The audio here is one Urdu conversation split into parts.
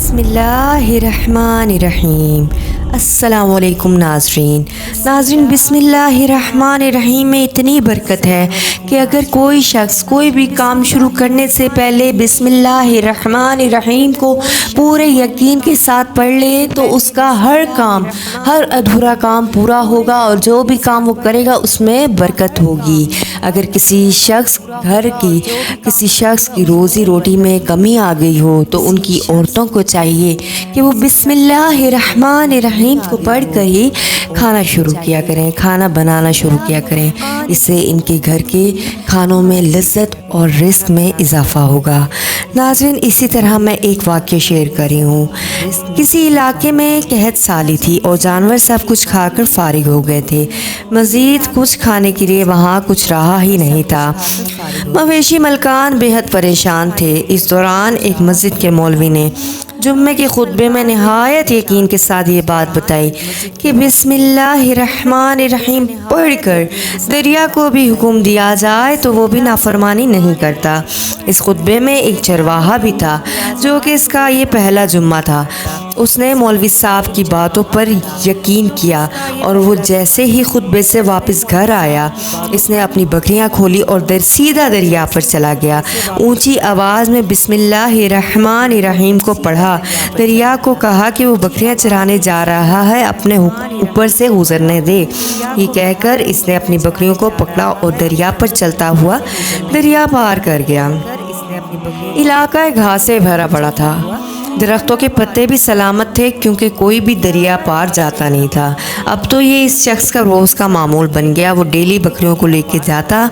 بسم اللہ الرحمن الرحیم۔ السلام علیکم ناظرین، بسم اللہ الرحمن الرحیم میں اتنی برکت ہے کہ اگر کوئی شخص کوئی بھی کام شروع کرنے سے پہلے بسم اللہ الرحمن الرحیم کو پورے یقین کے ساتھ پڑھ لے تو اس کا ہر ادھورا کام پورا ہوگا اور جو بھی کام وہ کرے گا اس میں برکت ہوگی۔ اگر کسی شخص کی روزی روٹی میں کمی آ گئی ہو تو ان کی عورتوں کو چاہیے کہ وہ بسم اللہ الرحمن الرحیم کو پڑھ کر ہی کھانا بنانا شروع کیا کریں۔ اس سے ان کے گھر کے کھانوں میں لذت اور رزق میں اضافہ ہوگا۔ ناظرین، اسی طرح میں ایک واقعہ شیئر کر رہی ہوں۔ کسی علاقے میں قحط سالی تھی اور جانور سب کچھ کھا کر فارغ ہو گئے تھے۔ مزید کچھ کھانے کے لیے وہاں کچھ رہا ہی نہیں تھا۔ مویشی ملکان بے حد پریشان تھے۔ اس دوران ایک مسجد کے مولوی نے جمعے کے خطبے میں نہایت یقین کے ساتھ یہ بات بتائی کہ بسم اللہ الرحمن الرحیم پڑھ کر دریا کو بھی حکم دیا جائے تو وہ بھی نافرمانی نہیں کرتا۔ اس خطبے میں ایک چرواہا بھی تھا جو کہ اس کا یہ پہلا جمعہ تھا۔ اس نے مولوی صاحب کی باتوں پر یقین کیا اور وہ جیسے ہی خطبے سے واپس گھر آیا، اس نے اپنی بکریاں کھولی اور سیدھا دریا پر چلا گیا۔ اونچی آواز میں بسم اللہ الرحمن الرحیم کو پڑھا۔ دریا کو کہا کہ وہ بکریاں چرانے جا رہا ہے، اپنے اوپر سے گزرنے دے۔ یہ کہہ کر اس نے اپنی بکریوں کو پکڑا اور دریا پر چلتا ہوا دریا پار کر گیا۔ علاقہ گھاس سے بھرا پڑا تھا، درختوں کے پتے بھی سلامت تھے کیونکہ کوئی بھی دریا پار جاتا نہیں تھا۔ اب تو یہ اس شخص کا روز کا معمول بن گیا۔ وہ ڈیلی بکریوں کو لے کے جاتا،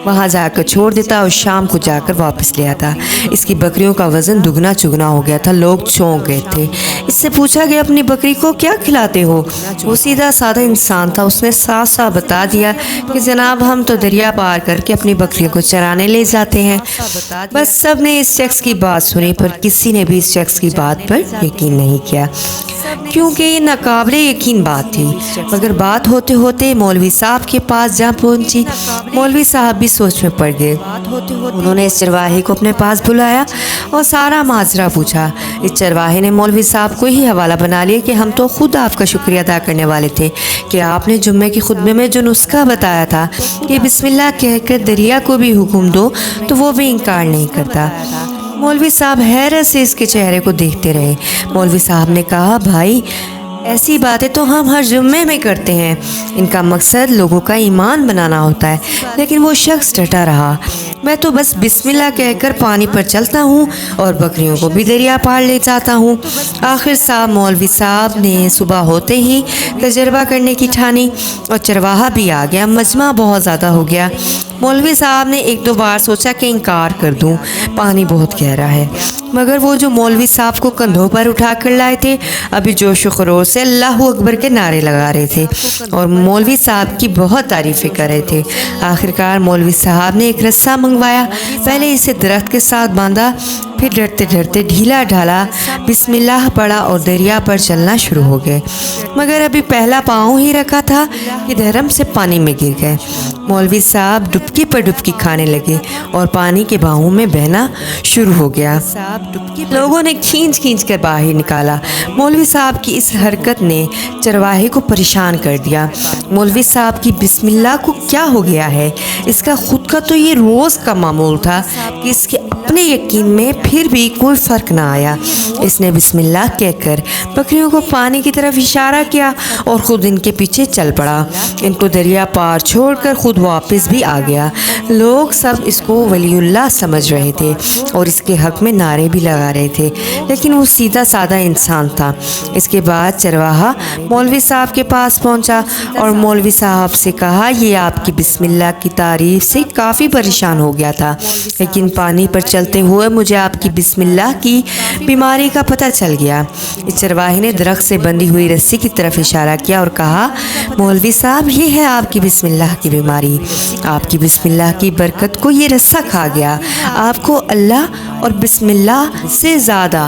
وہاں جا کر چھوڑ دیتا اور شام کو جا کر واپس لے آتا۔ اس کی بکریوں کا وزن دگنا چگنا ہو گیا تھا۔ لوگ چونک گئے تھے۔ اس سے پوچھا گیا اپنی بکری کو کیا کھلاتے ہو؟ وہ سیدھا سادہ انسان تھا۔ اس نے صاف صاف بتا دیا کہ جناب ہم تو دریا پار کر کے اپنی بکریوں کو چرانے لے جاتے ہیں۔ بس سب نے اس شخص کی بات سنی پر کسی نے بھی اس شخص کی بات پر یقین نہیں کیا کیونکہ یہ ناقابل یقین بات تھی۔ مگر بات ہوتے ہوتے مولوی صاحب کے پاس جا پہنچی۔ مولوی صاحب بھی سوچ میں پڑ گئے۔ انہوں نے اس چرواہے کو اپنے پاس بلایا اور سارا ماجرا پوچھا۔ اس چرواہے نے مولوی صاحب کو ہی حوالہ بنا لیا کہ ہم تو خود آپ کا شکریہ ادا کرنے والے تھے کہ آپ نے جمعے کے خطبے میں جو نسخہ بتایا تھا کہ بسم اللہ کہہ کر دریا کو بھی حکم دو تو وہ بھی انکار نہیں کرتا۔ مولوی صاحب حیرت سے اس کے چہرے کو دیکھتے رہے۔ مولوی صاحب نے کہا بھائی ایسی باتیں تو ہم ہر جمعے میں کرتے ہیں، ان کا مقصد لوگوں کا ایمان بنانا ہوتا ہے۔ لیکن وہ شخص ڈٹا رہا، میں تو بس بسم اللہ کہہ کر پانی پر چلتا ہوں اور بکریوں کو بھی دریا پار لے جاتا ہوں۔ آخر مولوی صاحب نے صبح ہوتے ہی تجربہ کرنے کی ٹھانی اور چرواہا بھی آ گیا۔ مجمع بہت زیادہ ہو گیا۔ مولوی صاحب نے ایک دو بار سوچا کہ انکار کر دوں، پانی بہت گہرا ہے، مگر وہ جو مولوی صاحب کو کندھوں پر اٹھا کر لائے تھے ابھی جوش و خروش سے اللہ اکبر کے نعرے لگا رہے تھے اور مولوی صاحب کی بہت تعریفیں کر رہے تھے۔ آخرکار مولوی صاحب نے ایک رسہ منگوایا، پہلے اسے درخت کے ساتھ باندھا، پھر ڈرتے ڈرتے ڈھیلا ڈھالا بسم اللہ پڑھا اور دریا پر چلنا شروع ہو گئے۔ مگر ابھی پہلا پاؤں ہی رکھا تھا کہ دھرم سے پانی میں گر گئے۔ مولوی صاحب ڈبکی پر ڈبکی کھانے لگے اور پانی کے بہاؤں میں بہنا شروع ہو گیا۔ لوگوں نے کھینچ کھینچ کر باہر نکالا۔ مولوی صاحب کی اس حرکت نے چرواہے کو پریشان کر دیا۔ مولوی صاحب کی بسم اللہ کو کیا ہو گیا ہے؟ اس کا خود کا تو یہ روز کا معمول تھا کہ اس کے اپنے یقین میں پھر بھی کوئی فرق نہ آیا۔ اس نے بسم اللہ کہہ کر بکریوں کو پانی کی طرف اشارہ کیا اور خود ان کے پیچھے چل پڑا۔ ان کو دریا پار چھوڑ کر خود واپس بھی آ گیا۔ لوگ سب اس کو ولی اللہ سمجھ رہے تھے اور اس کے حق میں نعرے بھی لگا رہے تھے، لیکن وہ سیدھا سادہ انسان تھا۔ اس کے بعد چرواہا مولوی صاحب کے پاس پہنچا اور مولوی صاحب سے کہا یہ آپ کی بسم اللہ کی تعریف سے کافی پریشان ہو گیا تھا، لیکن پانی پر چلتے ہوئے مجھے آپ کی بسم اللہ کی بیماری کا پتہ چل گیا۔ اس چرواہے نے درخت سے بندھی ہوئی رسی کی طرف اشارہ کیا اور کہا مولوی صاحب یہ ہے آپ کی بسم اللہ کی بیماری۔ آپ کی بسم اللہ کی برکت کو یہ رسہ کھا گیا۔ آپ کو اللہ اور بسم اللہ سے زیادہ